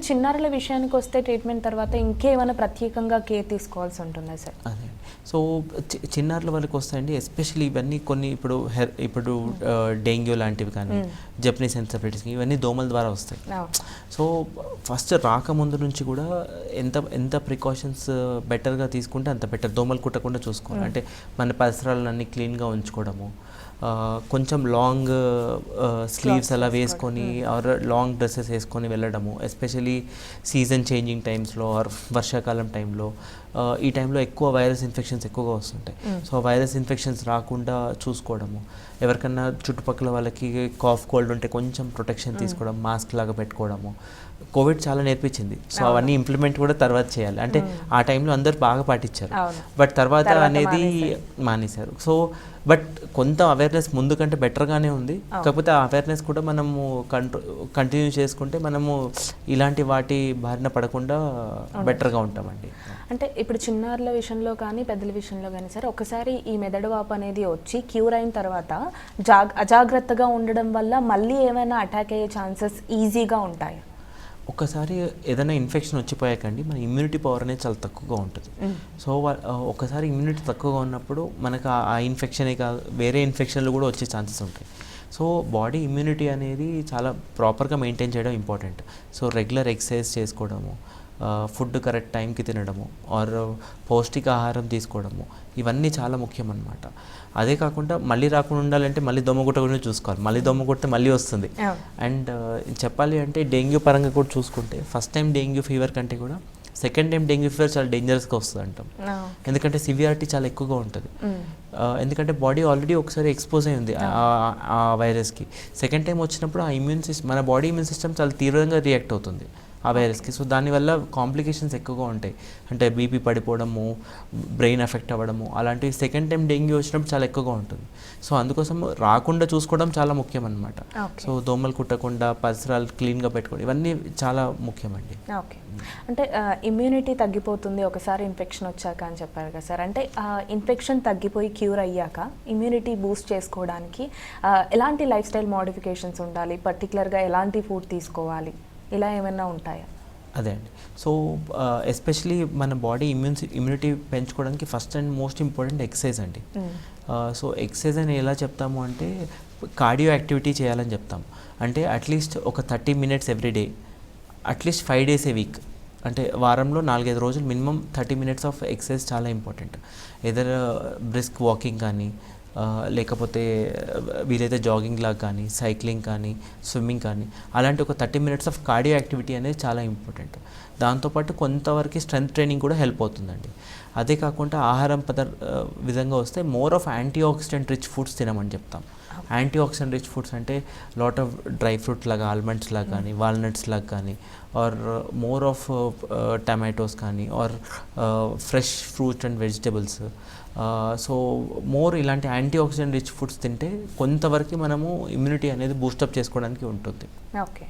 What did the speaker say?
చిన్నారుల విషయానికి వస్తే ట్రీట్మెంట్ తర్వాత ఇంకేమైనా ప్రత్యేకంగా కేర్ తీసుకోవాల్సి ఉంటుందా సార్? అదే సో చిన్నారుల వాళ్ళకి వస్తాయండి, ఎస్పెషల్లీ ఇవన్నీ కొన్ని ఇప్పుడు డెంగ్యూ లాంటివి కానీ జపనీస్ ఎన్సెఫలైటిస్ ఇవన్నీ దోమల ద్వారా వస్తాయి. సో ఫస్ట్ రాకముందు నుంచి కూడా ఎంత ప్రికాషన్స్ బెటర్గా తీసుకుంటే అంత బెటర్. దోమలు కుట్టకుండా చూసుకోవాలి అంటే మన పరిసరాలన్నీ క్లీన్గా ఉంచుకోవడము, కొంచెం లాంగ్ స్లీవ్స్ అలా వేసుకొని ఆర్ లాంగ్ డ్రెస్సెస్ వేసుకొని వెళ్ళడము, ఎస్పెషలీ సీజన్ చేంజింగ్ టైమ్స్లో ఆర్ వర్షాకాలం టైంలో. ఈ టైంలో ఎక్కువ వైరస్ ఇన్ఫెక్షన్స్ ఎక్కువగా వస్తుంటాయి. సో వైరస్ ఇన్ఫెక్షన్స్ రాకుండా చూసుకోవడము, ఎవరికన్నా చుట్టుపక్కల వాళ్ళకి కాఫ్ కోల్డ్ ఉంటే కొంచెం ప్రొటెక్షన్ తీసుకోవడం, మాస్క్ లాగా పెట్టుకోవడము. కోవిడ్ చాలా నేర్పించింది. సో అవన్నీ ఇంప్లిమెంట్ కూడా తర్వాత చేయాలి. అంటే ఆ టైంలో అందరు బాగా పాటించారు, బట్ తర్వాత అనేది మానేశారు. సో బట్ కొంత అవేర్నెస్ ముందు కంటే బెటర్గానే ఉంది. కాకపోతే ఆ అవేర్నెస్ కూడా మనము కంటిన్యూ చేసుకుంటే మనము ఇలాంటి వాటి బారిన పడకుండా బెటర్గా ఉంటామండి. అంటే ఇప్పుడు చిన్నారుల విషయంలో కానీ పెద్దల విషయంలో కానీ సరే, ఒకసారి ఈ మెదడు వాపు అనేది వచ్చి క్యూర్ అయిన తర్వాత అజాగ్రత్తగా ఉండడం వల్ల మళ్ళీ ఏమైనా అటాక్ అయ్యే ఛాన్సెస్ ఈజీగా ఉంటాయి? ఒక్కసారి ఏదైనా ఇన్ఫెక్షన్ వచ్చిపోయాకండి మన ఇమ్యూనిటీ పవర్ అనేది చాలా తక్కువగా ఉంటుంది. సో ఒకసారి ఇమ్యూనిటీ తక్కువగా ఉన్నప్పుడు మనకు ఆ ఇన్ఫెక్షనే కాదు వేరే ఇన్ఫెక్షన్లు కూడా వచ్చే ఛాన్సెస్ ఉంటాయి. సో బాడీ ఇమ్యూనిటీ అనేది చాలా ప్రాపర్గా మెయింటైన్ చేయడం ఇంపార్టెంట్. సో రెగ్యులర్ ఎక్సర్సైజ్ చేసుకోవడము, ఫుడ్ కరెక్ట్ టైంకి తినడము ఆర్ పౌష్టికాహారం తీసుకోవడము, ఇవన్నీ చాలా ముఖ్యం అన్నమాట. అదే కాకుండా మళ్ళీ రాకుండా ఉండాలంటే మళ్ళీ దోమ కుట్టకుండా చూసుకోవాలి. మళ్ళీ దోమ కుడితే మళ్ళీ వస్తుంది. అండ్ చెప్పాలి అంటే డెంగ్యూ పరంగా కూడా చూసుకుంటే ఫస్ట్ టైం డెంగ్యూ ఫీవర్ కంటే కూడా సెకండ్ టైం డెంగ్యూ ఫీవర్ చాలా డేంజరస్గా వస్తుంది అంటాం. ఎందుకంటే సివియారిటీ చాలా ఎక్కువగా ఉంటుంది. ఎందుకంటే బాడీ ఆల్రెడీ ఒకసారి ఎక్స్పోజ్ అయి ఉంది ఆ వైరస్కి. సెకండ్ టైం వచ్చినప్పుడు ఆ ఇమ్యూన్ సిస్టమ్ మన బాడీ ఇమ్యూన్ సిస్టమ్ చాలా తీవ్రంగా రియాక్ట్ అవుతుంది ఆ వైరస్కి. సో దానివల్ల కాంప్లికేషన్స్ ఎక్కువగా ఉంటాయి. అంటే బీపీ పడిపోవడము, బ్రెయిన్ ఎఫెక్ట్ అవ్వడము, అలాంటివి సెకండ్ టైం డెంగ్యూ వచ్చినప్పుడు చాలా ఎక్కువగా ఉంటుంది. సో అందుకోసం రాకుండా చూసుకోవడం చాలా ముఖ్యం అన్నమాట. సో దోమలు కుట్టకుండా పరిసరాలు క్లీన్గా పెట్టుకోవడం ఇవన్నీ చాలా ముఖ్యమండి. ఓకే, అంటే ఇమ్యూనిటీ తగ్గిపోతుంది ఒకసారి ఇన్ఫెక్షన్ వచ్చాక అని చెప్పారు కదా సార్. అంటే ఇన్ఫెక్షన్ తగ్గిపోయి క్యూర్ అయ్యాక ఇమ్యూనిటీ బూస్ట్ చేసుకోవడానికి ఎలాంటి లైఫ్ స్టైల్ మోడిఫికేషన్స్ ఉండాలి, పర్టికులర్గా ఎలాంటి ఫుడ్ తీసుకోవాలి, ఇలా ఏమైనా ఉంటాయా? అదే అండి. సో ఎస్పెషలీ మన బాడీ ఇమ్యూనిటీ పెంచుకోవడానికి first and most important exercise అండి. సో ఎక్సర్సైజ్ అని ఎలా చెప్తాము అంటే కార్డియో యాక్టివిటీ చేయాలని చెప్తాము. అంటే అట్లీస్ట్ ఒక 30 minutes every day, at least 5 days a week. అంటే వారంలో 4-5 రోజులు మినిమం 30 minutes ఆఫ్ ఎక్సర్సైజ్ చాలా ఇంపార్టెంట్. ఏదర్ బ్రిస్క్ వాకింగ్ కానీ, లేకపోతే వీలైతే జాగింగ్ లాగా కానీ, సైక్లింగ్ కానీ, స్విమ్మింగ్ కానీ, అలాంటి ఒక 30 minutes ఆఫ్ కార్డియో యాక్టివిటీ అనేది చాలా ఇంపార్టెంట్. దాంతోపాటు కొంతవరకు స్ట్రెంత్ ట్రైనింగ్ కూడా హెల్ప్ అవుతుందండి. అదే కాకుండా ఆహారం విధంగా వస్తే more of antioxidant rich foods తినమని చెప్తాం. యాంటీ ఆక్సిడెంట్ రిచ్ ఫుడ్స్ అంటే లాట్ ఆఫ్ డ్రై ఫ్రూట్ లాగా, ఆల్మండ్స్ లాగా కానీ, వాల్నట్స్ లాగా కానీ, ఆర్ మోర్ ఆఫ్ టమాటోస్ కానీ, or fresh fruits and vegetables. So more ఇలాంటి యాంటీ ఆక్సిడెంట్ రిచ్ ఫుడ్స్ తింటే కొంతవరకు మనము ఇమ్యూనిటీ అనేది బూస్టప్ చేసుకోవడానికి ఉంటుంది. ఓకే.